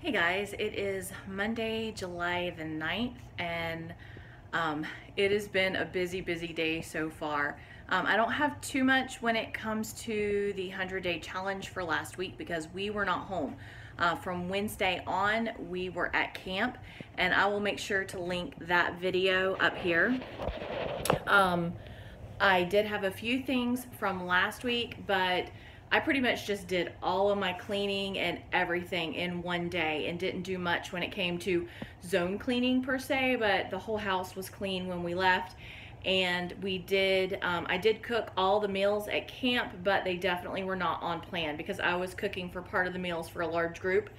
Hey guys, it is Monday, July the 9th, and it has been a busy day so far. I don't have too much when it comes to the 100-day challenge for last week because we were not home. From Wednesday on, we were at camp, and I will make sure to link that video up here. I did have a few things from last week, but I pretty much just did all of my cleaning and everything in one day and didn't do much when it came to zone cleaning per se, but the whole house was clean when we left. And we did, I did cook all the meals at camp, but they definitely were not on plan because I was cooking for part of the meals for a large group.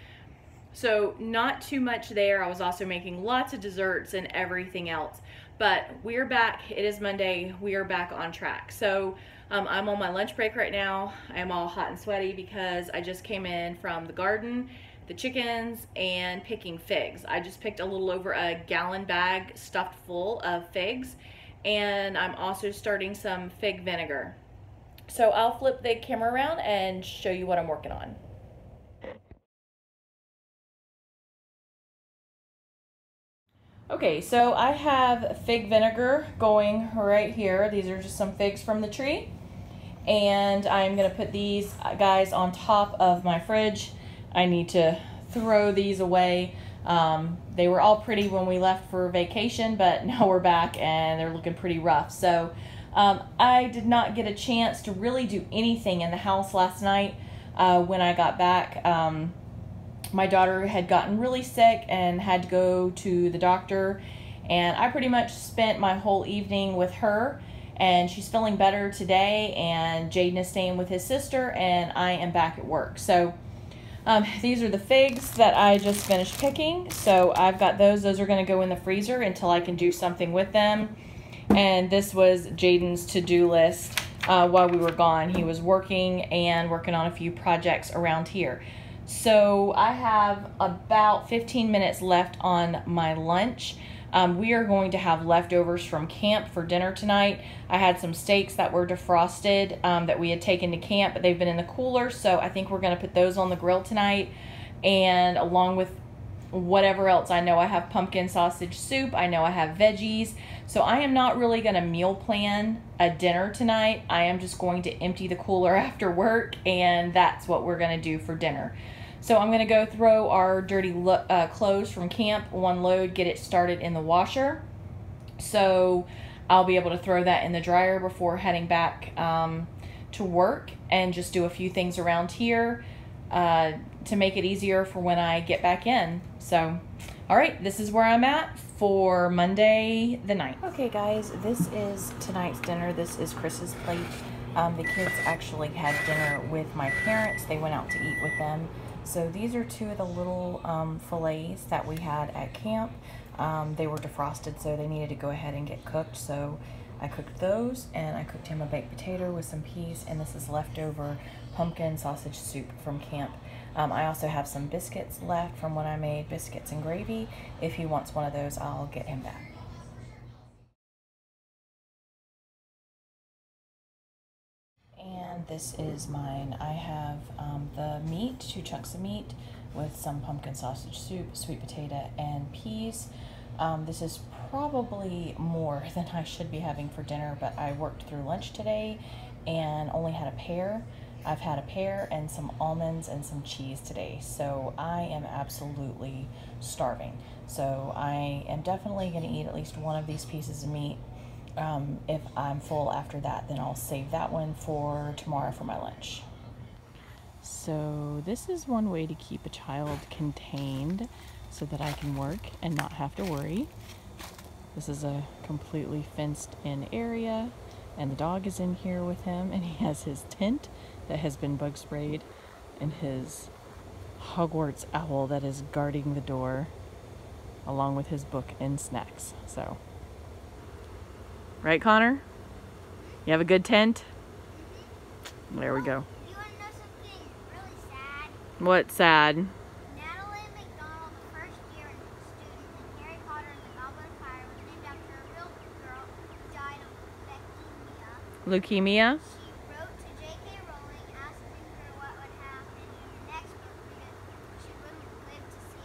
So not too much there. I was also making lots of desserts and everything else. But we're back. It is Monday. We are back on track. So I'm on my lunch break right now. I'm all hot and sweaty because I just came in from the garden, the chickens, and picking figs. I just picked a little over a gallon bag stuffed full of figs. And I'm also starting some fig vinegar. So I'll flip the camera around and show you what I'm working on. Okay, so I have fig vinegar going right here. These are just some figs from the tree. And I'm gonna put these guys on top of my fridge. I need to throw these away. They were all pretty when we left for vacation, but now we're back and they're looking pretty rough. So I did not get a chance to really do anything in the house last night when I got back. My daughter had gotten really sick and had to go to the doctor, and I pretty much spent my whole evening with her, and she's feeling better today, and Jaden is staying with his sister, and I am back at work. So these are the figs that I just finished picking. So I've got those. Those are going to go in the freezer until I can do something with them. And this was Jaden's to-do list while we were gone. He was working on a few projects around here. So I have about 15 minutes left on my lunch. We are going to have leftovers from camp for dinner tonight. I had some steaks that were defrosted that we had taken to camp, but they've been in the cooler, so I think we're going to put those on the grill tonight. And along with whatever else, I know I have pumpkin sausage soup, I know I have veggies, so I am not really going to meal plan a dinner tonight. I am just going to empty the cooler after work, and that's what we're going to do for dinner. So I'm going to go throw our dirty clothes from camp, one load, get it started in the washer. So I'll be able to throw that in the dryer before heading back to work and just do a few things around here to make it easier for when I get back in. So, all right, this is where I'm at for Monday the 9th. Okay, guys, this is tonight's dinner. This is Chris's plate. The kids actually had dinner with my parents. They went out to eat with them. So these are two of the little fillets that we had at camp. They were defrosted, so they needed to go ahead and get cooked. So I cooked those, and I cooked him a baked potato with some peas, and this is leftover pumpkin sausage soup from camp. I also have some biscuits left from when I made biscuits and gravy. If he wants one of those, I'll get him back. And this is mine. I have the meat, 2 chunks of meat with some pumpkin sausage soup, sweet potato, and peas. This is probably more than I should be having for dinner, but I worked through lunch today and only had a pear. I've had a pear and some almonds and some cheese today, so I am absolutely starving. So I am definitely going to eat at least one of these pieces of meat. If I'm full after that, then I'll save that one for tomorrow for my lunch. So this is one way to keep a child contained so that I can work and not have to worry. This is a completely fenced in area, and the dog is in here with him, and he has his tent that has been bug sprayed and his Hogwarts owl that is guarding the door along with his book and snacks. So, right, Connor? You have a good tent? There we go. You want to know something really sad? What's sad? Natalie McDonald, the first year student in Harry Potter and the Goblet of Fire, was named after a real girl who died of leukemia. Leukemia? She wrote to J.K. Rowling asking her what would happen in the next book because she wouldn't live to see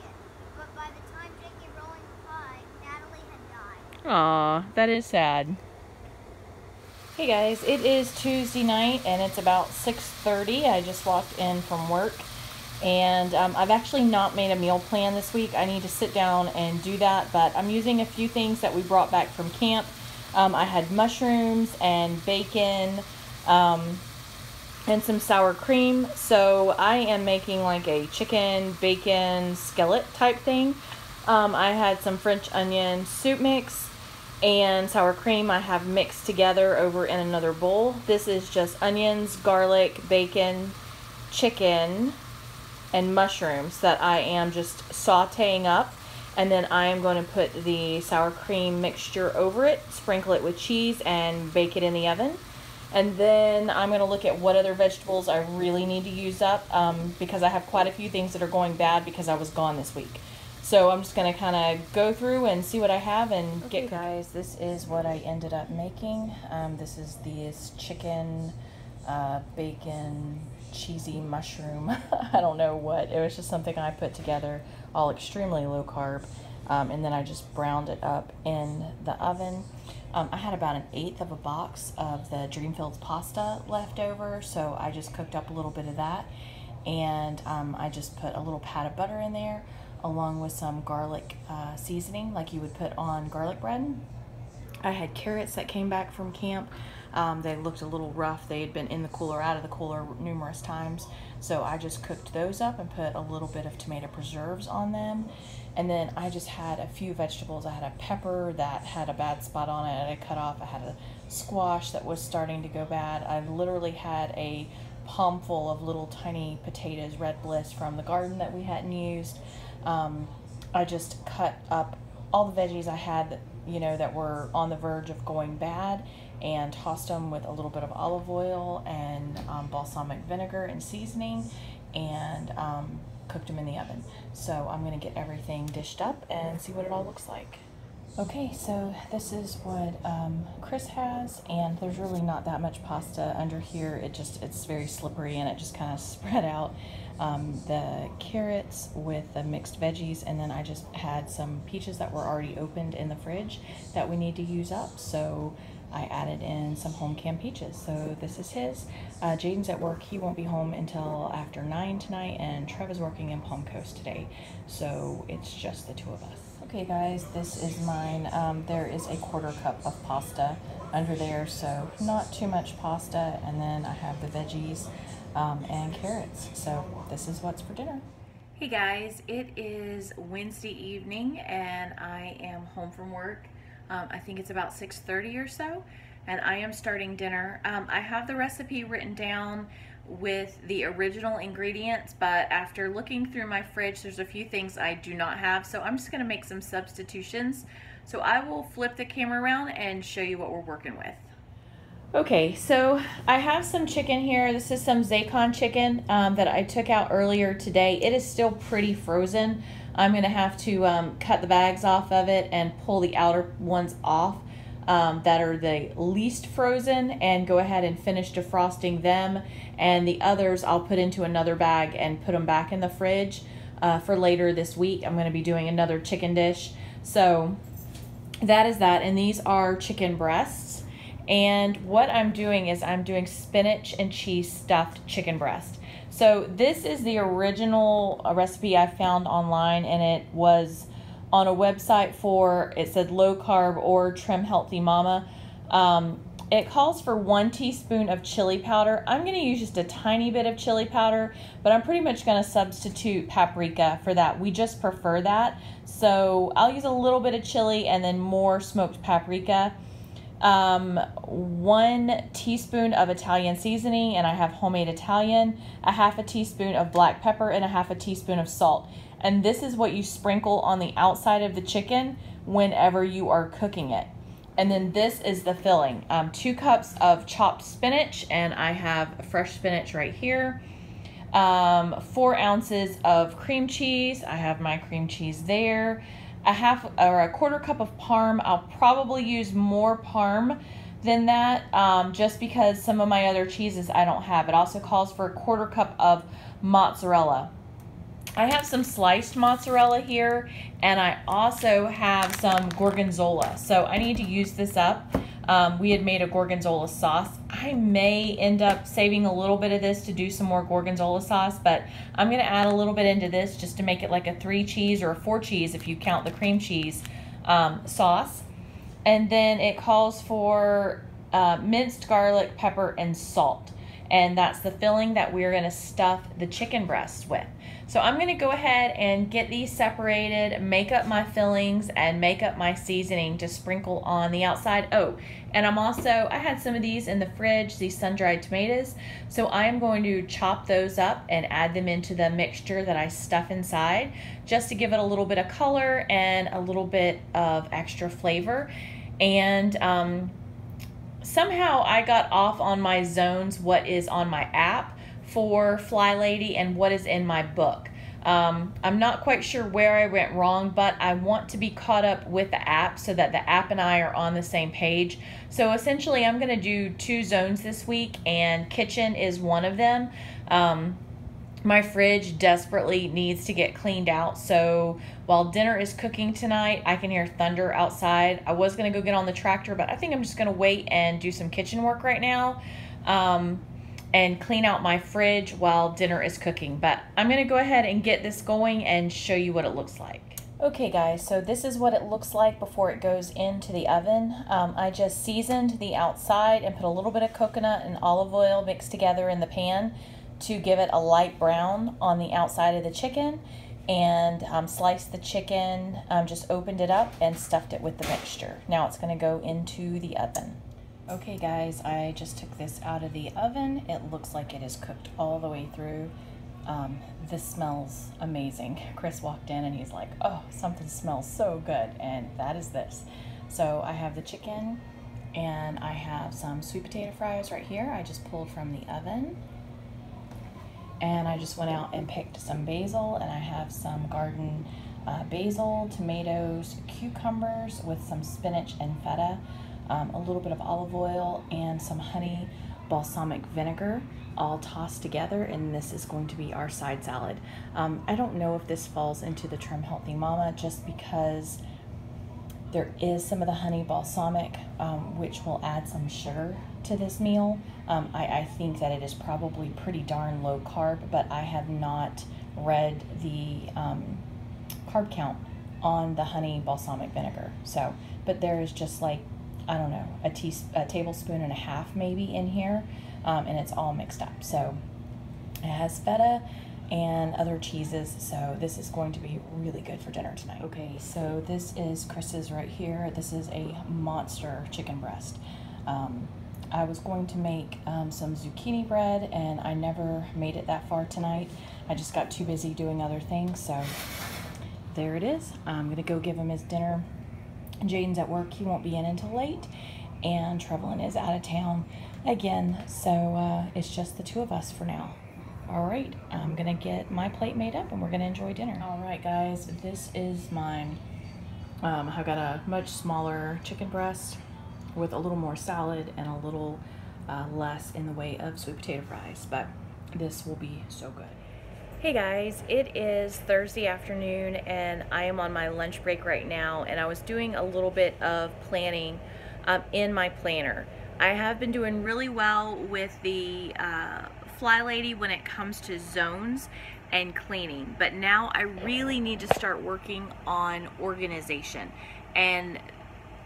Aw, that is sad. Hey guys, it is Tuesday night and it's about 6:30. I just walked in from work and I've actually not made a meal plan this week. I need to sit down and do that, but I'm using a few things that we brought back from camp. I had mushrooms and bacon and some sour cream. So I am making like a chicken bacon skillet type thing. I had some French onion soup mix and sour cream I have mixed together over in another bowl. This is just onions, garlic, bacon, chicken, and mushrooms that I am just sauteing up. And then I am going to put the sour cream mixture over it, sprinkle it with cheese, and bake it in the oven. And then I'm going to look at what other vegetables I really need to use up because I have quite a few things that are going bad because I was gone this week. So I'm just going to kind of go through and see what I have and get. Guys, this is what I ended up making. This is this chicken, bacon, cheesy mushroom. I don't know what. It was just something I put together, all extremely low carb. And then I just browned it up in the oven. I had about 1/8 of a box of the Dreamfields pasta left over, so I just cooked up a little bit of that. And I just put a little pat of butter in there, along with some garlic seasoning like you would put on garlic bread. I had carrots that came back from camp. They looked a little rough. They had been in the cooler, out of the cooler numerous times. So I just cooked those up and put a little bit of tomato preserves on them. And then I just had a few vegetables. I had a pepper that had a bad spot on it and I cut off. I had a squash that was starting to go bad. I literally had a palm full of little tiny potatoes, Red Bliss, from the garden that we hadn't used. I just cut up all the veggies I had, you know, that were on the verge of going bad, and tossed them with a little bit of olive oil and balsamic vinegar and seasoning, and cooked them in the oven. So I'm going to get everything dished up and see what it all looks like. Okay, so this is what Chris has, and there's really not that much pasta under here. It's very slippery and it just kind of spread out. The carrots with the mixed veggies, and then I just had some peaches that were already opened in the fridge that we need to use up. So I added in some home canned peaches. So this is his. Jaden's at work. He won't be home until after 9 tonight, and Trev is working in Palm Coast today. So it's just the two of us. Okay guys, this is mine. There is a 1/4 cup of pasta under there, so not too much pasta. And then I have the veggies and carrots. So this is what's for dinner. Hey guys, it is Wednesday evening and I am home from work. I think it's about 6:30 or so, and I am starting dinner. I have the recipe written down with the original ingredients, but after looking through my fridge, there's a few things I do not have, so I'm just going to make some substitutions. So I will flip the camera around and show you what we're working with. Okay, so I have some chicken here. This is some Zacon chicken that I took out earlier today. It is still pretty frozen. I'm going to have to cut the bags off of it and pull the outer ones off that are the least frozen, and go ahead and finish defrosting them. And the others I'll put into another bag and put them back in the fridge for later this week. I'm going to be doing another chicken dish. So that is that. And these are chicken breasts. And what I'm doing is I'm doing spinach and cheese stuffed chicken breast. So this is the original recipe I found online, and it was on a website for, it said low carb or trim healthy mama. It calls for 1 teaspoon of chili powder. I'm going to use just a tiny bit of chili powder, but I'm pretty much going to substitute paprika for that. We just prefer that. So I'll use a little bit of chili and then more smoked paprika. 1 teaspoon of Italian seasoning, and I have homemade Italian, a 1/2 teaspoon of black pepper, and a 1/2 teaspoon of salt. And this is what you sprinkle on the outside of the chicken whenever you are cooking it. And then this is the filling. 2 cups of chopped spinach, and I have fresh spinach right here. 4 ounces of cream cheese. I have my cream cheese there. A 1/4 cup of parm. I'll probably use more parm than that, just because some of my other cheeses I don't have. It also calls for a 1/4 cup of mozzarella. I have some sliced mozzarella here, and I also have some gorgonzola. So I need to use this up. We had made a gorgonzola sauce. I may end up saving a little bit of this to do some more gorgonzola sauce, but I'm gonna add a little bit into this just to make it like a 3 cheese or a 4 cheese if you count the cream cheese sauce. And then it calls for minced garlic, pepper, and salt. And that's the filling that we're gonna stuff the chicken breasts with. So I'm gonna go ahead and get these separated, make up my fillings, and make up my seasoning to sprinkle on the outside. Oh, and I had some of these in the fridge, these sun-dried tomatoes. So I am going to chop those up and add them into the mixture that I stuff inside, just to give it a little bit of color and a little bit of extra flavor. And somehow I got off on my zones, what is on my app for flylady and what is in my book. I'm not quite sure where I went wrong, but I want to be caught up with the app so that the app and I are on the same page. So essentially I'm going to do 2 zones this week, and kitchen is one of them. My fridge desperately needs to get cleaned out, so while dinner is cooking tonight, I can hear thunder outside. I was going to go get on the tractor, but I think I'm just going to wait and do some kitchen work right now and clean out my fridge while dinner is cooking. But I'm going to go ahead and get this going and show you what it looks like. Okay guys, so this is what it looks like before it goes into the oven. I just seasoned the outside and put a little bit of coconut and olive oil mixed together in the pan to give it a light brown on the outside of the chicken, and sliced the chicken, just opened it up and stuffed it with the mixture. Now it's going to go into the oven. Okay guys, I just took this out of the oven. It looks like it is cooked all the way through. This smells amazing. Chris walked in and he's like, oh, something smells so good, and that is this. So I have the chicken and I have some sweet potato fries right here. I just pulled from the oven. And I just went out and picked some basil, and I have some garden basil, tomatoes, cucumbers with some spinach and feta, a little bit of olive oil, and some honey balsamic vinegar all tossed together, and this is going to be our side salad. I don't know if this falls into the Trim Healthy Mama just because there is some of the honey balsamic, which will add some sugar to this meal. I think that it is probably pretty darn low carb, but I have not read the carb count on the honey balsamic vinegar. So, but there is just like, I don't know, a tablespoon and a half maybe in here, and it's all mixed up. So it has feta and other cheeses, so this is going to be really good for dinner tonight. Okay, so this is Chris's right here. This is a monster chicken breast. I was going to make some zucchini bread, and I never made it that far tonight. I just got too busy doing other things, so there it is. I'm gonna go give him his dinner. Jaden's at work, he won't be in until late, and Trevelyan is out of town again, so it's just the 2 of us for now. All right, I'm gonna get my plate made up and we're gonna enjoy dinner. All right guys, this is mine. I've got a much smaller chicken breast with a little more salad and a little less in the way of sweet potato fries, but this will be so good. Hey guys, it is Thursday afternoon and I am on my lunch break right now, and I was doing a little bit of planning in my planner. I have been doing really well with the flylady when it comes to zones and cleaning, but now I really need to start working on organization, and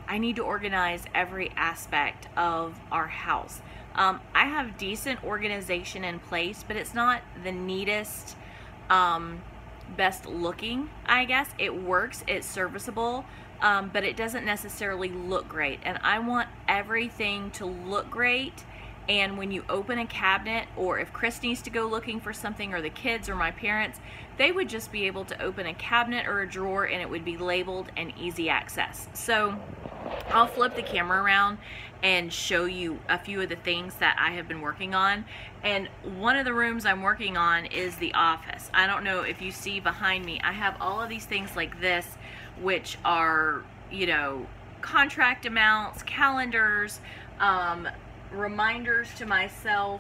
I need to organize every aspect of our house. I have decent organization in place, but it's not the neatest, best looking, I guess. It works, it's serviceable, but it doesn't necessarily look great, and I want everything to look great. And when you open a cabinet, or if Chris needs to go looking for something, or the kids or my parents, they would just be able to open a cabinet or a drawer and it would be labeled and easy access. So I'll flip the camera around and show you a few of the things that I have been working on. And one of the rooms I'm working on is the office. I don't know if you see behind me, I have all of these things like this, which are, you know, contract amounts, calendars, reminders to myself,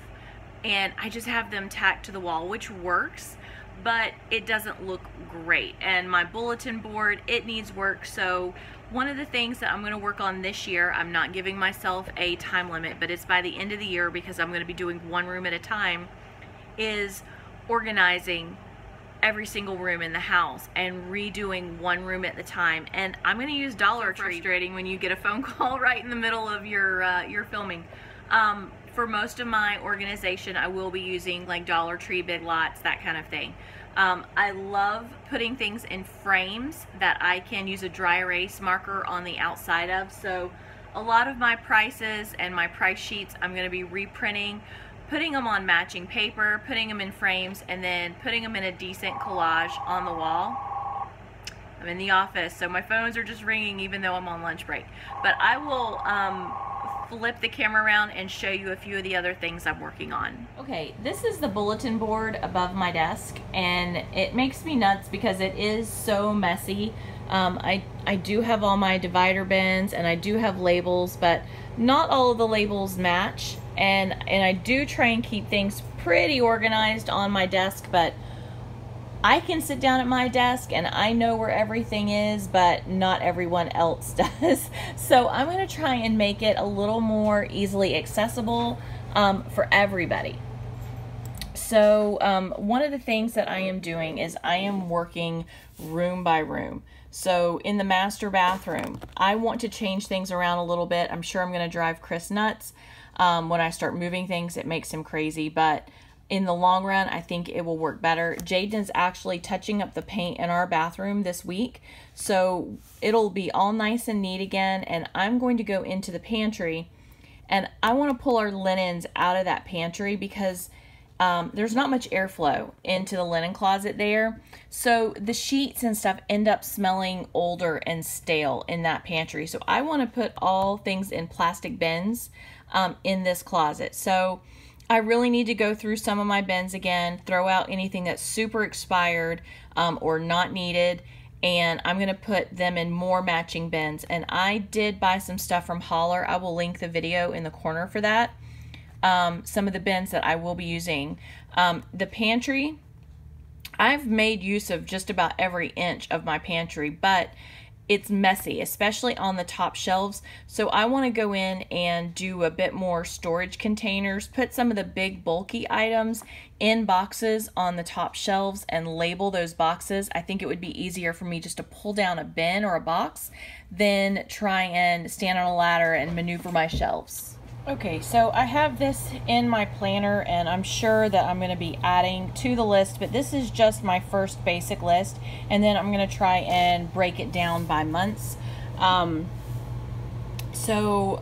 and I just have them tacked to the wall, which works. but it doesn't look great. And my bulletin board, it needs work. So one of the things that I'm going to work on this year, I'm not giving myself a time limit, but it's by the end of the year because I'm going to be doing one room at a time, is organizing every single room in the house and redoing one room at the time. And I'm going to use Dollar Tree. Frustrating when you get a phone call right in the middle of your filming. For most of my organization, I will be using like Dollar Tree, Big Lots, that kind of thing. I love putting things in frames that I can use a dry erase marker on the outside of. So a lot of my prices and my price sheets I'm going to be reprinting, putting them on matching paper, putting them in frames, and then putting them in a decent collage on the wall. I'm in the office, so my phones are just ringing even though I'm on lunch break. But I will flip the camera around and show you a few of the other things I'm working on. Okay, this is the bulletin board above my desk, and it makes me nuts because it is so messy. I do have all my divider bins and I do have labels, but not all of the labels match, and I do try and keep things pretty organized on my desk, but I can sit down at my desk and I know where everything is, but not everyone else does. So I'm going to try and make it a little more easily accessible for everybody. So one of the things that I am doing is I am working room by room. So in the master bathroom, I want to change things around a little bit. I'm sure I'm going to drive Chris nuts. When I start moving things, it makes him crazy, but in the long run, I think it will work better. Jaden's actually touching up the paint in our bathroom this week, so it'll be all nice and neat again. And I'm going to go into the pantry, and I want to pull our linens out of that pantry because there's not much airflow into the linen closet there. So the sheets and stuff end up smelling older and stale in that pantry. So I want to put all things in plastic bins in this closet. So I really need to go through some of my bins again, throw out anything that's super expired or not needed, and I'm going to put them in more matching bins. And I did buy some stuff from Holler. I will link the video in the corner for that. Some of the bins that I will be using. The pantry, I've made use of just about every inch of my pantry, but it's messy, especially on the top shelves. So I want to go in and do a bit more storage containers, put some of the big bulky items in boxes on the top shelves and label those boxes. I think it would be easier for me just to pull down a bin or a box than try and stand on a ladder and maneuver my shelves. Okay, so I have this in my planner, and I'm sure that I'm going to be adding to the list, but this is just my first basic list, and then I'm going to try and break it down by months. So,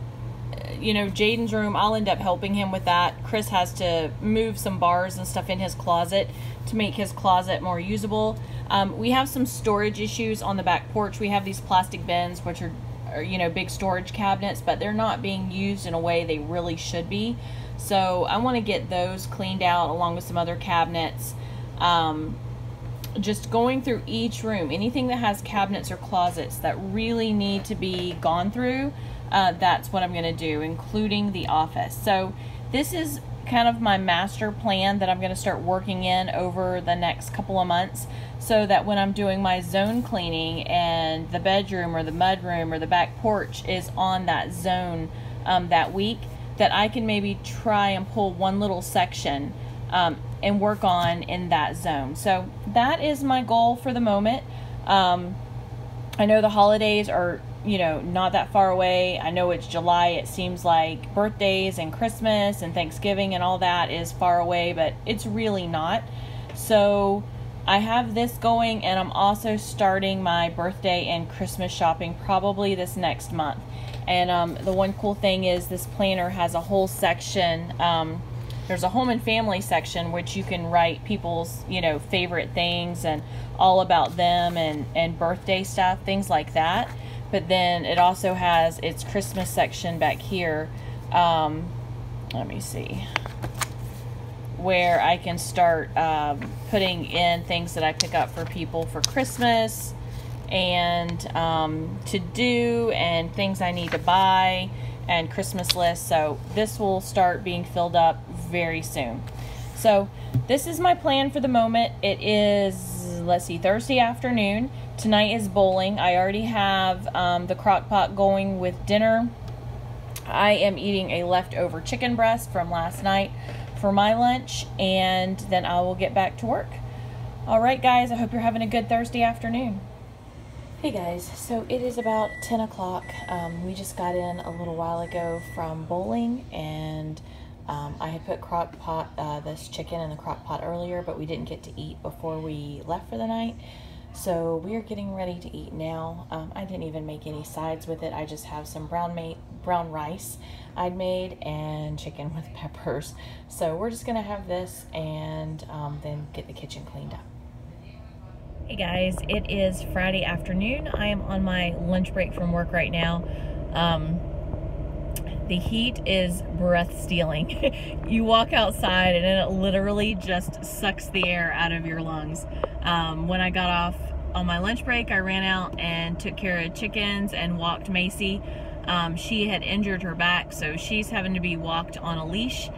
you know, Jaden's room, I'll end up helping him with that. Chris has to move some bars and stuff in his closet to make his closet more usable. We have some storage issues on the back porch. We have these plastic bins, which are you know, big storage cabinets, but they're not being used in a way they really should be. So I want to get those cleaned out along with some other cabinets. Just going through each room, anything that has cabinets or closets that really need to be gone through, that's what I'm going to do, including the office. So this is kind of my master plan that I'm going to start working in over the next couple of months, so that when I'm doing my zone cleaning and the bedroom or the mudroom or the back porch is on that zone that week, that I can maybe try and pull one little section and work on in that zone. So that is my goal for the moment. I know the holidays are, you know, not that far away. I know it's July. It seems like birthdays and Christmas and Thanksgiving and all that is far away, but it's really not. So I have this going, and I'm also starting my birthday and Christmas shopping probably this next month. And the one cool thing is this planner has a whole section. There's a home and family section, which you can write people's, you know, favorite things and all about them and birthday stuff, things like that. But then it also has its Christmas section back here. Let me see, where I can start putting in things that I pick up for people for Christmas and to do, and things I need to buy, and Christmas lists. So this will start being filled up very soon. So this is my plan for the moment. It is, let's see, Thursday afternoon. Tonight is bowling. I already have the crock pot going with dinner. I am eating a leftover chicken breast from last night for my lunch, and then I will get back to work. All right, guys, I hope you're having a good Thursday afternoon. Hey guys, so it is about 10 o'clock. We just got in a little while ago from bowling, and I had put crock pot, this chicken in the crock pot earlier, but we didn't get to eat before we left for the night. So we are getting ready to eat now. I didn't even make any sides with it. I just have some brown rice I'd made and chicken with peppers. So we're just gonna have this and then get the kitchen cleaned up. Hey guys, it is Friday afternoon. I am on my lunch break from work right now. The heat is breath-stealing. You walk outside and it literally just sucks the air out of your lungs. When I got off on my lunch break, I ran out and took care of chickens and walked Macy. She had injured her back, so she's having to be walked on a leash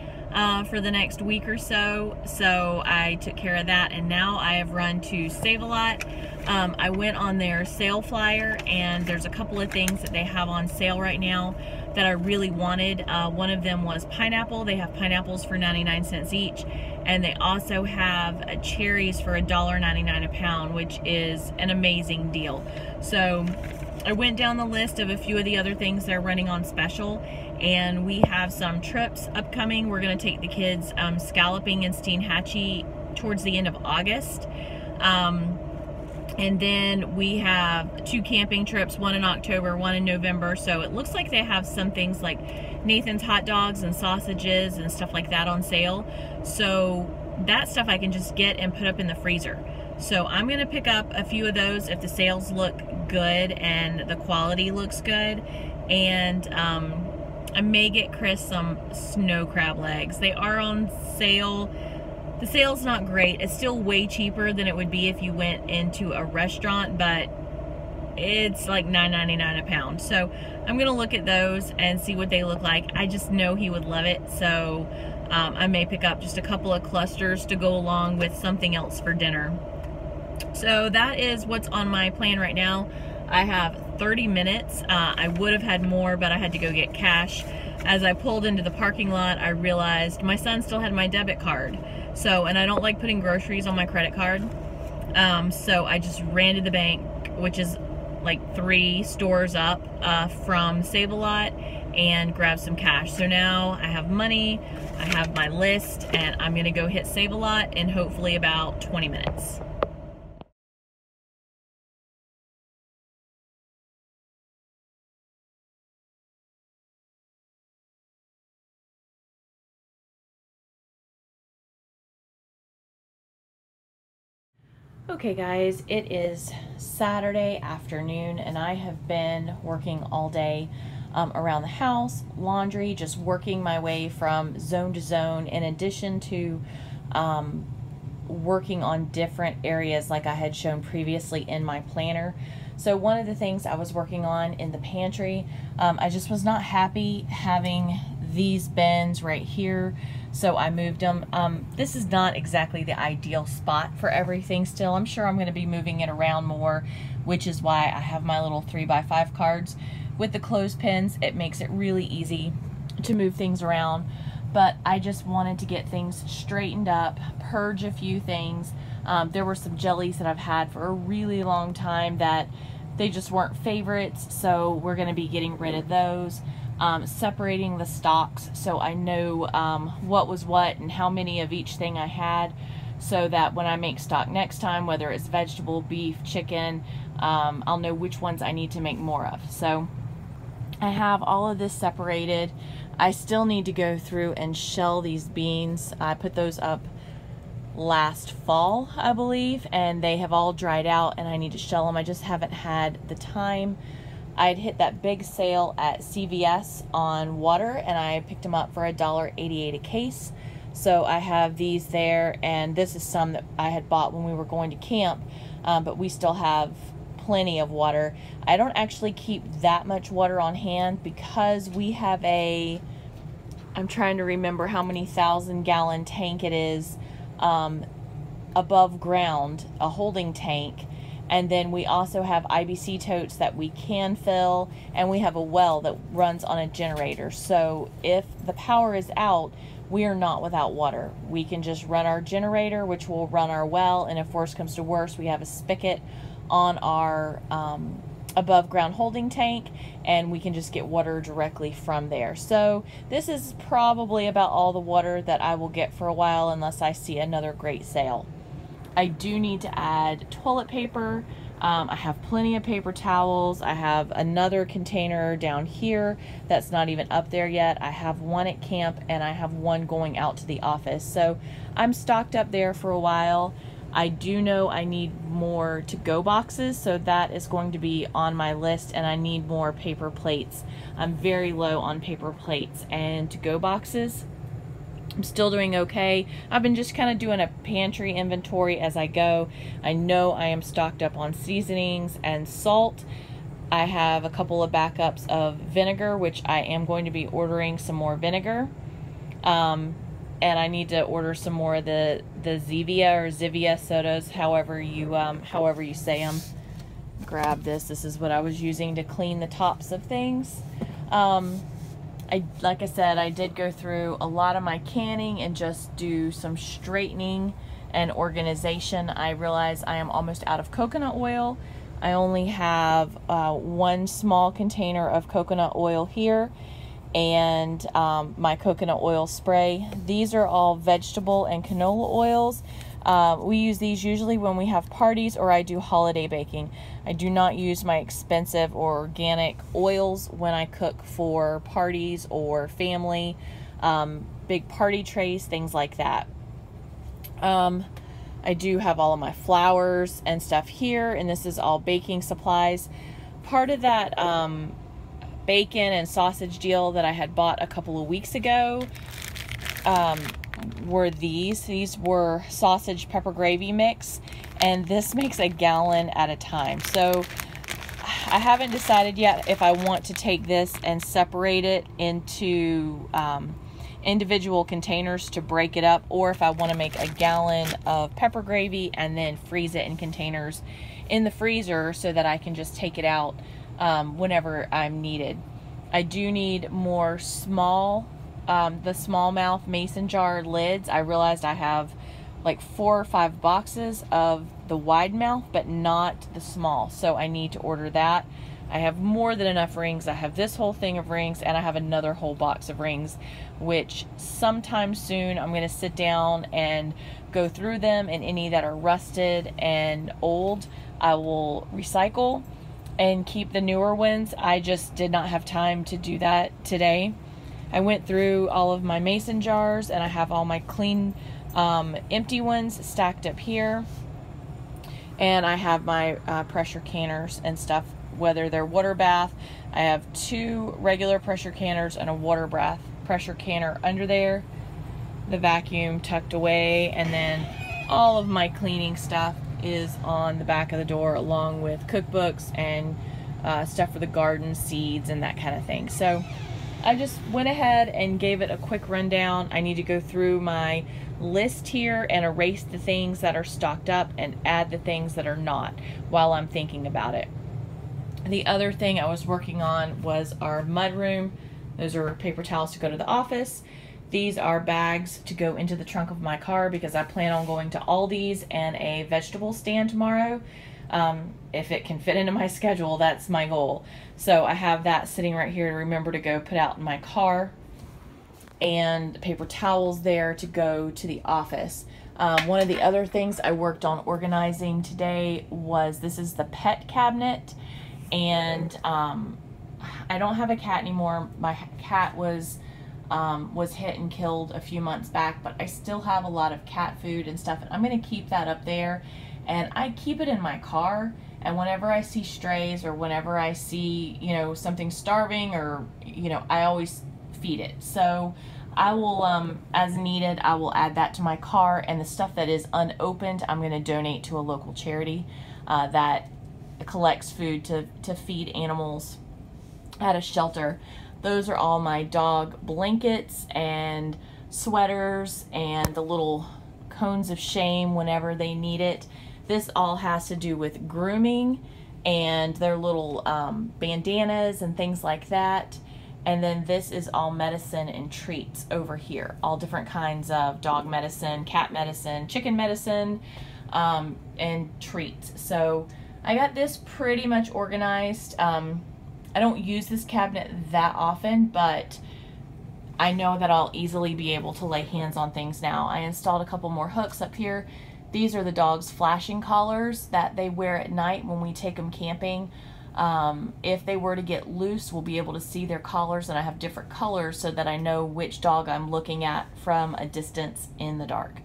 for the next week or so. So I took care of that, and now I have run to Save-A-Lot. I went on their sale flyer, and there's a couple of things that they have on sale right now that I really wanted. One of them was pineapple. They have pineapples for 99 cents each, and they also have cherries for $1.99 a pound, which is an amazing deal. So I went down the list of a few of the other things they're running on special, and we have some trips upcoming. We're going to take the kids scalloping in Steenhatchee towards the end of August. And then we have 2 camping trips, one in October, one in November. So it looks like they have some things like Nathan's hot dogs and sausages and stuff like that on sale. So that stuff I can just get and put up in the freezer. So I'm going to pick up a few of those if the sales look good and the quality looks good. And I may get Chris some snow crab legs. They are on sale. The sale's not great. It's still way cheaper than it would be if you went into a restaurant, but it's like $9.99 a pound. So I'm gonna look at those and see what they look like. I just know he would love it. So I may pick up just a couple of clusters to go along with something else for dinner. So that is what's on my plan right now. I have 30 minutes. I would have had more, but I had to go get cash. As I pulled into the parking lot, I realized my son still had my debit card. So, and I don't like putting groceries on my credit card. So I just ran to the bank, which is like 3 stores up from Save-A-Lot, and grabbed some cash. So now I have money, I have my list, and I'm gonna go hit Save-A-Lot in hopefully about 20 minutes. Okay guys, it is Saturday afternoon and I have been working all day around the house, laundry, just working my way from zone to zone, in addition to working on different areas like I had shown previously in my planner. So one of the things I was working on in the pantry, I just was not happy having these bins right here, so I moved them. This is not exactly the ideal spot for everything still. I'm sure I'm going to be moving it around more, which is why I have my little 3x5 cards. With the clothespins, it makes it really easy to move things around, but I just wanted to get things straightened up, purge a few things. There were some jellies that I've had for a really long time that they just weren't favorites, so we're going to be getting rid of those. Separating the stocks so I know what was what and how many of each thing I had, so that when I make stock next time, whether it's vegetable, beef, chicken, I'll know which ones I need to make more of. So I have all of this separated. I still need to go through and shell these beans. I put those up last fall, I believe, and they have all dried out and I need to shell them. I just haven't had the time. I'd hit that big sale at CVS on water and I picked them up for $1.88 a case. So I have these there, and this is some that I had bought when we were going to camp, but we still have plenty of water. I don't actually keep that much water on hand because we have a I'm trying to remember how many 1,000-gallon tank it is above ground, a holding tank. And then we also have IBC totes that we can fill, and we have a well that runs on a generator. So if the power is out, we are not without water. We can just run our generator, which will run our well, and if worse comes to worse, we have a spigot on our above ground holding tank, and we can just get water directly from there. So this is probably about all the water that I will get for a while, unless I see another great sale. I do need to add toilet paper. I have plenty of paper towels. I have another container down here that's not even up there yet. I have one at camp, and I have one going out to the office. So I'm stocked up there for a while. I do know I need more to-go boxes, so that is going to be on my list, and I need more paper plates. I'm very low on paper plates and to-go boxes. I'm still doing okay. I've been just kind of doing a pantry inventory as I go. I know I am stocked up on seasonings and salt. I have a couple of backups of vinegar, which I am going to be ordering some more vinegar. And I need to order some more of the Zevia or Zevia sodas, however you say them. Grab this. This is what I was using to clean the tops of things. Like I said, I did go through a lot of my canning and just do some straightening and organization. I realize I am almost out of coconut oil. I only have one small container of coconut oil here, and my coconut oil spray. These are all vegetable and canola oils. We use these usually when we have parties or I do holiday baking. I do not use my expensive or organic oils when I cook for parties or family, big party trays, things like that. I do have all of my flours and stuff here, and this is all baking supplies. Part of that bacon and sausage deal that I had bought a couple of weeks ago were these. These were sausage pepper gravy mix, and this makes a gallon at a time. So I haven't decided yet if I want to take this and separate it into individual containers to break it up, or if I want to make a gallon of pepper gravy and then freeze it in containers in the freezer so that I can just take it out whenever I'm needed. I do need more the smallmouth mason jar lids. I realized I have like 4 or 5 boxes of the wide mouth, but not the small, so I need to order that. I have more than enough rings. I have this whole thing of rings, and I have another whole box of rings, which sometime soon I'm going to sit down and go through them, and any that are rusted and old I will recycle and keep the newer ones. I just did not have time to do that today. I went through all of my mason jars, and I have all my clean empty ones stacked up here, and I have my pressure canners and stuff, whether they're water bath. I have 2 regular pressure canners and a water bath pressure canner under there, the vacuum tucked away, and then all of my cleaning stuff is on the back of the door, along with cookbooks and stuff for the garden, seeds, and that kind of thing. So I just went ahead and gave it a quick rundown. I need to go through my list here and erase the things that are stocked up and add the things that are not while I'm thinking about it. The other thing I was working on was our mud room. Those are paper towels to go to the office. These are bags to go into the trunk of my car because I plan on going to Aldi's and a vegetable stand tomorrow. If it can fit into my schedule, that's my goal. So I have that sitting right here to remember to go put out in my car, and paper towels there to go to the office. One of the other things I worked on organizing today was, this is the pet cabinet, and I don't have a cat anymore. My cat was hit and killed a few months back, but I still have a lot of cat food and stuff, and I'm going to keep that up there, and I keep it in my car, and whenever I see strays or whenever I see, you know, something starving, or, you know, I always feed it. So I will, as needed, I will add that to my car, and the stuff that is unopened, I'm going to donate to a local charity that collects food to feed animals at a shelter. Those are all my dog blankets and sweaters and the little cones of shame whenever they need it. This all has to do with grooming and their little bandanas and things like that. And then this is all medicine and treats over here. All different kinds of dog medicine, cat medicine, chicken medicine, and treats. So I got this pretty much organized. I don't use this cabinet that often, but I know that I'll easily be able to lay hands on things now. I installed a couple more hooks up here. These are the dog's flashing collars that they wear at night when we take them camping. If they were to get loose, we'll be able to see their collars, and I have different colors so that I know which dog I'm looking at from a distance in the dark.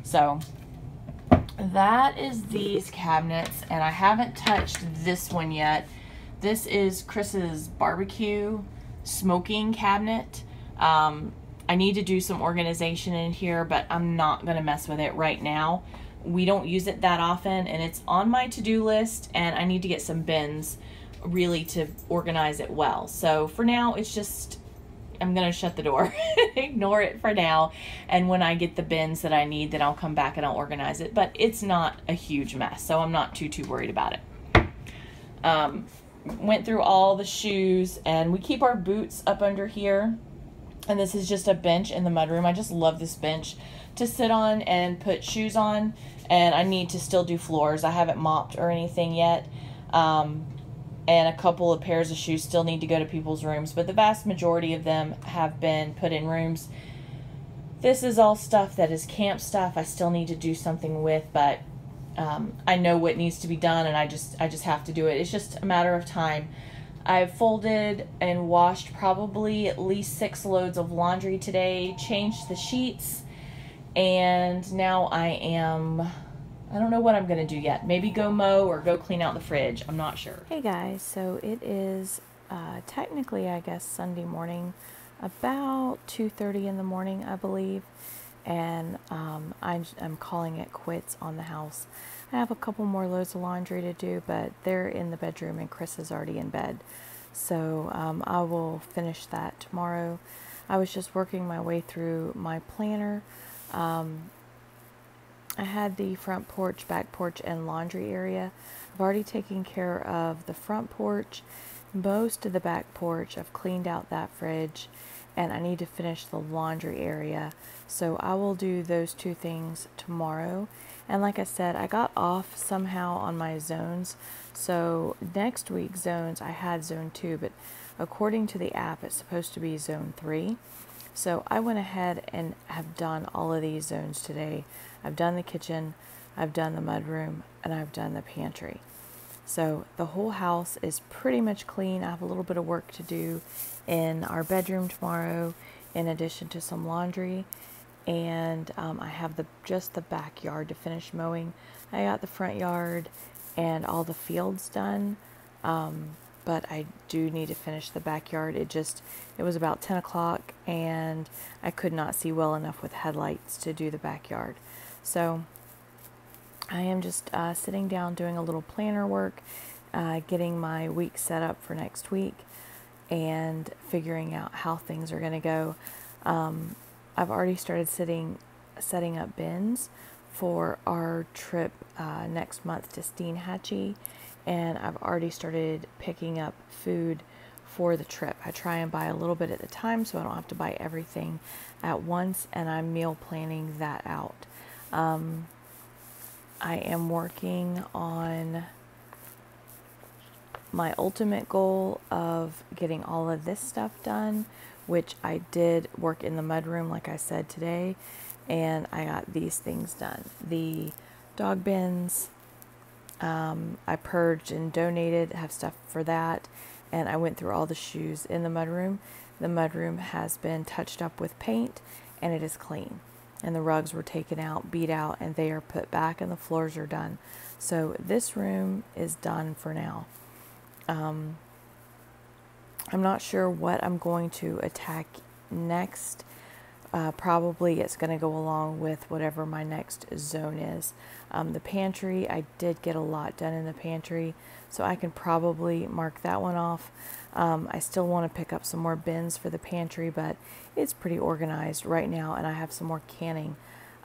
So that is these cabinets, and I haven't touched this one yet. This is Chris's barbecue smoking cabinet. I need to do some organization in here, but I'm not going to mess with it right now. We don't use it that often, and it's on my to-do list, and I need to get some bins really to organize it well. So for now, it's just, I'm going to shut the door, ignore it for now. And when I get the bins that I need, then I'll come back and I'll organize it. But it's not a huge mess, so I'm not too worried about it. Went through all the shoes, and we keep our boots up under here. And this is just a bench in the mudroom. I just love this bench to sit on and put shoes on. And I need to still do floors. I haven't mopped or anything yet. And a couple of pairs of shoes still need to go to people's rooms. But the vast majority of them have been put in rooms. This is all stuff that is camp stuff I still need to do something with. But I know what needs to be done, and I just have to do it. It's just a matter of time. I've folded and washed probably at least 6 loads of laundry today, changed the sheets, and now I don't know what I'm going to do yet. Maybe go mow or go clean out the fridge. I'm not sure. Hey guys, so it is technically, I guess, Sunday morning, about 2:30 in the morning, I believe, and I'm calling it quits on the house. I have a couple more loads of laundry to do, but they're in the bedroom and Chris is already in bed. So I will finish that tomorrow. I was just working my way through my planner. I had the front porch, back porch, and laundry area. I've already taken care of the front porch, most of the back porch. I've cleaned out that fridge, and I need to finish the laundry area. So I will do those 2 things tomorrow. And like I said, I got off somehow on my zones. So next week's zones, I had zone 2, but according to the app, it's supposed to be zone 3. So I went ahead and have done all of these zones today. I've done the kitchen, I've done the mudroom, and I've done the pantry. So the whole house is pretty much clean. I have a little bit of work to do in our bedroom tomorrow, in addition to some laundry. And I have just the backyard to finish mowing. I got the front yard and all the fields done, but I do need to finish the backyard. It was about 10 o'clock and I could not see well enough with headlights to do the backyard. So I am just sitting down doing a little planner work, getting my week set up for next week, and figuring out how things are going to go. I've already started setting up bins for our trip next month to Steenhatchee, and I've already started picking up food for the trip. I try and buy a little bit at a time so I don't have to buy everything at once, and I'm meal planning that out. I am working on my ultimate goal of getting all of this stuff done, which I did work in the mudroom, like I said today, and I got these things done. The dog bins, I purged and donated, have stuff for that, and I went through all the shoes in the mudroom. The mudroom has been touched up with paint, and it is clean. And the rugs were taken out, beat out, and they are put back, and the floors are done. So this room is done for now. I'm not sure what I'm going to attack next probably it's going to go along with whatever my next zone is. The pantry, I did get a lot done in the pantry, so I can probably mark that one off. I still want to pick up some more bins for the pantry, but it's pretty organized right now, and I have some more canning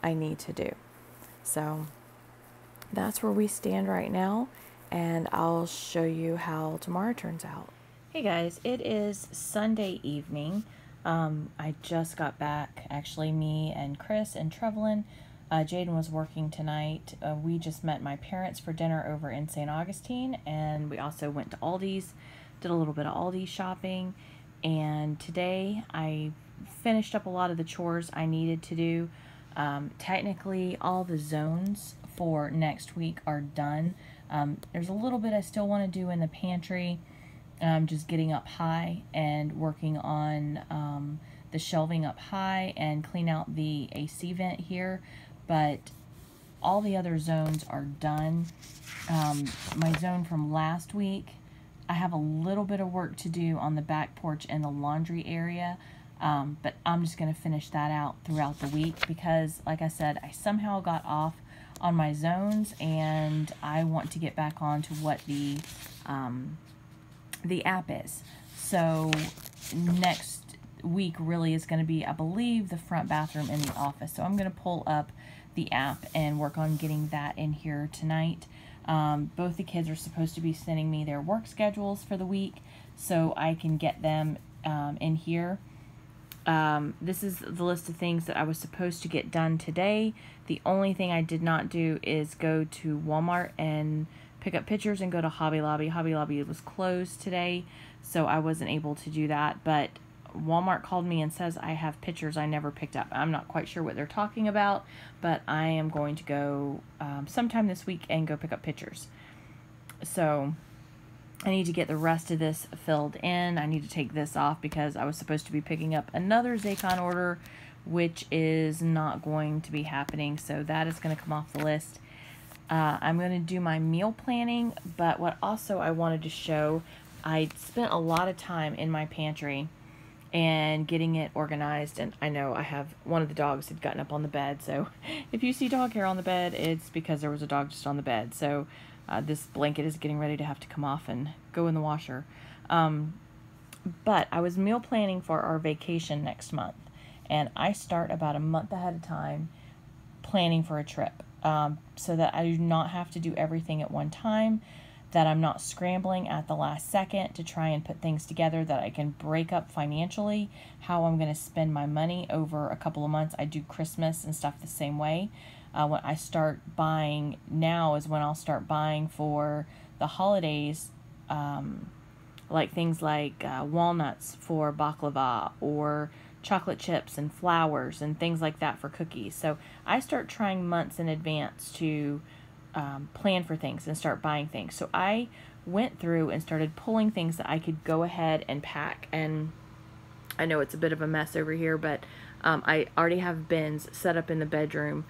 I need to do. So that's where we stand right now, and I'll show you how tomorrow turns out. Hey guys, it is Sunday evening. I just got back, actually me and Chris and Trevelyan. Jaden was working tonight. We just met my parents for dinner over in St. Augustine, and we also went to Aldi's, did a little bit of Aldi shopping, and today I finished up a lot of the chores I needed to do. Technically all the zones for next week are done. There's a little bit I still want to do in the pantry. Just getting up high and working on the shelving up high and clean out the AC vent here, but all the other zones are done. My zone from last week, I have a little bit of work to do on the back porch and the laundry area, but I'm just going to finish that out throughout the week because, like I said, I somehow got off on my zones and I want to get back on to what the app is. So next week really is going to be, I believe, the front bathroom in the office. So I'm going to pull up the app and work on getting that in here tonight. Both the kids are supposed to be sending me their work schedules for the week so I can get them in here. This is the list of things that I was supposed to get done today. The only thing I did not do is go to Walmart and pick up pictures and go to Hobby Lobby. Hobby Lobby was closed today, so I wasn't able to do that, but Walmart called me and says I have pictures I never picked up. I'm not quite sure what they're talking about, but I am going to go sometime this week and go pick up pictures. So I need to get the rest of this filled in. I need to take this off because I was supposed to be picking up another Zaycon order, which is not going to be happening, so that is going to come off the list. I'm going to do my meal planning, but what also I wanted to show, I spent a lot of time in my pantry and getting it organized, and I know I have one of the dogs had gotten up on the bed, so if you see dog hair on the bed, it's because there was a dog just on the bed. So this blanket is getting ready to have to come off and go in the washer. But I was meal planning for our vacation next month, and I start about a month ahead of time planning for a trip. So that I do not have to do everything at one time, that I'm not scrambling at the last second to try and put things together, that I can break up financially how I'm going to spend my money over a couple of months. I do Christmas and stuff the same way. When I start buying now is when I'll start buying for the holidays, like things like walnuts for baklava or chocolate chips and flowers and things like that for cookies. So I start trying months in advance to plan for things and start buying things. So I went through and started pulling things that I could go ahead and pack. And I know it's a bit of a mess over here, but I already have bins set up in the bedroom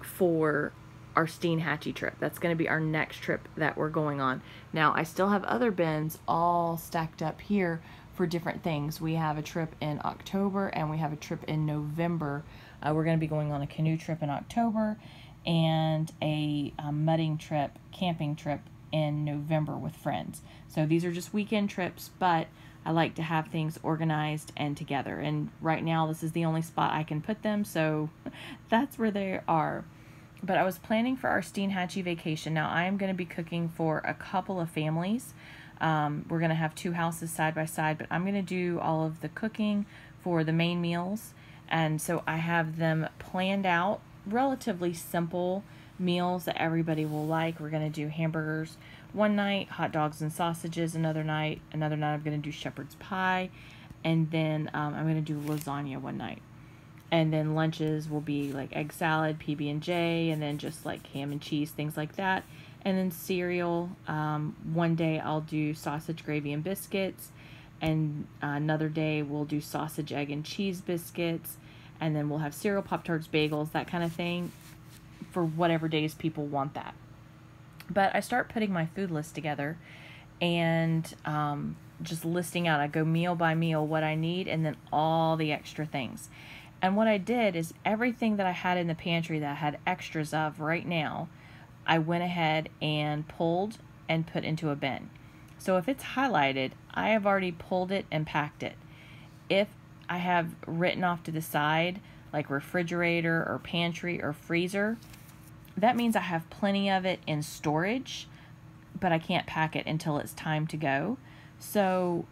for our Steenhatchee trip. That's going to be our next trip that we're going on. Now, I still have other bins all stacked up here for different things. We have a trip in October and we have a trip in November. We're going to be going on a canoe trip in October and a mudding trip, camping trip in November with friends. So these are just weekend trips, but I like to have things organized and together. And right now this is the only spot I can put them, so that's where they are. But I was planning for our Steenhatchee vacation. Now I am going to be cooking for a couple of families. We're going to have 2 houses side by side, but I'm going to do all of the cooking for the main meals. And so I have them planned out, relatively simple meals that everybody will like. We're going to do hamburgers one night, hot dogs and sausages another night. Another night I'm going to do shepherd's pie. And then I'm going to do lasagna one night. And then lunches will be like egg salad, PB&J, and then just like ham and cheese, things like that. And then cereal, one day I'll do sausage, gravy, and biscuits, and another day we'll do sausage, egg, and cheese biscuits, and then we'll have cereal, Pop-Tarts, bagels, that kind of thing, for whatever days people want that. But I start putting my food list together, and just listing out, I go meal by meal what I need, and then all the extra things. And what I did is everything that I had in the pantry that I had extras of right now, I went ahead and pulled and put into a bin. So if it's highlighted, I have already pulled it and packed it. If I have written off to the side, like refrigerator or pantry or freezer, that means I have plenty of it in storage, but I can't pack it until it's time to go. So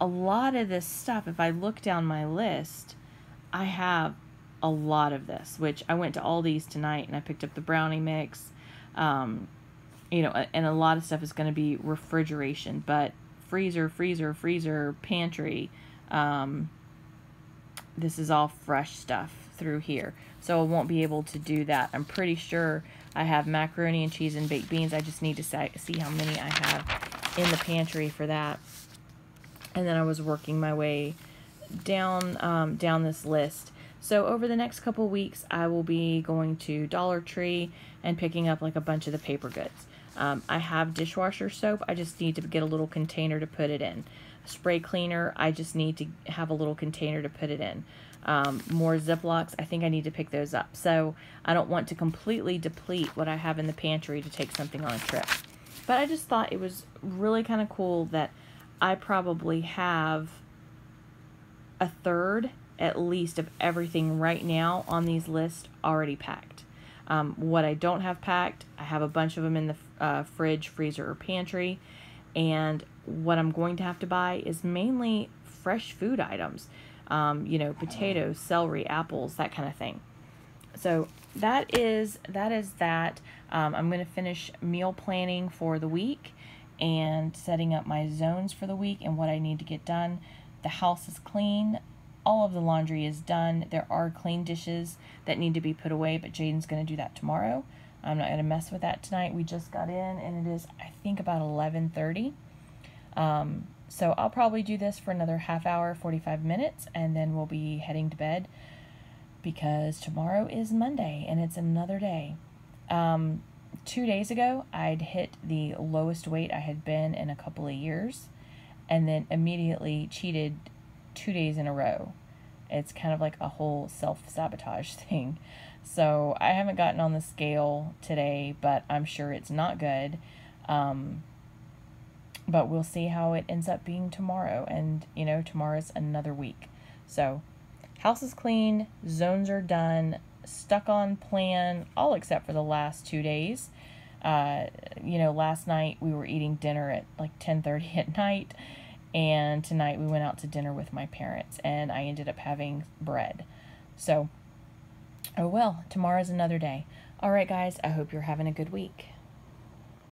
a lot of this stuff, if I look down my list, I have a lot of this, which I went to Aldi's tonight and I picked up the brownie mix. You know, and a lot of stuff is going to be refrigeration, but freezer, pantry, this is all fresh stuff through here. So I won't be able to do that. I'm pretty sure I have macaroni and cheese and baked beans. I just need to see how many I have in the pantry for that. And then I was working my way down this list. So over the next couple weeks, I will be going to Dollar Tree and picking up like a bunch of the paper goods. I have dishwasher soap. I just need to get a little container to put it in. Spray cleaner, I just need to have a little container to put it in. More Ziplocs, I think I need to pick those up. So I don't want to completely deplete what I have in the pantry to take something on a trip. But I just thought it was really kind of cool that I probably have a third at least of everything right now on these lists already packed. What I don't have packed, I have a bunch of them in the fridge, freezer, or pantry. And what I'm going to have to buy is mainly fresh food items. You know, potatoes, celery, apples, that kind of thing. So that is that. I'm going to finish meal planning for the week and setting up my zones for the week and what I need to get done. The house is clean. All of the laundry is done. There are clean dishes that need to be put away, but Jaden's going to do that tomorrow. I'm not going to mess with that tonight. We just got in, and it is, I think, about 11:30. So I'll probably do this for another half hour, 45 minutes, and then we'll be heading to bed because tomorrow is Monday, and it's another day. 2 days ago, I'd hit the lowest weight I had been in a couple of years, and then immediately cheated 2 days in a row. It's kind of like a whole self-sabotage thing. So I haven't gotten on the scale today, but I'm sure it's not good. But we'll see how it ends up being tomorrow. And, you know, tomorrow's another week. So house is clean, zones are done, stuck on plan, all except for the last 2 days. You know, last night we were eating dinner at like 10:30 at night. And tonight we went out to dinner with my parents, and I ended up having bread. So, oh well, tomorrow's another day. All right, guys, I hope you're having a good week.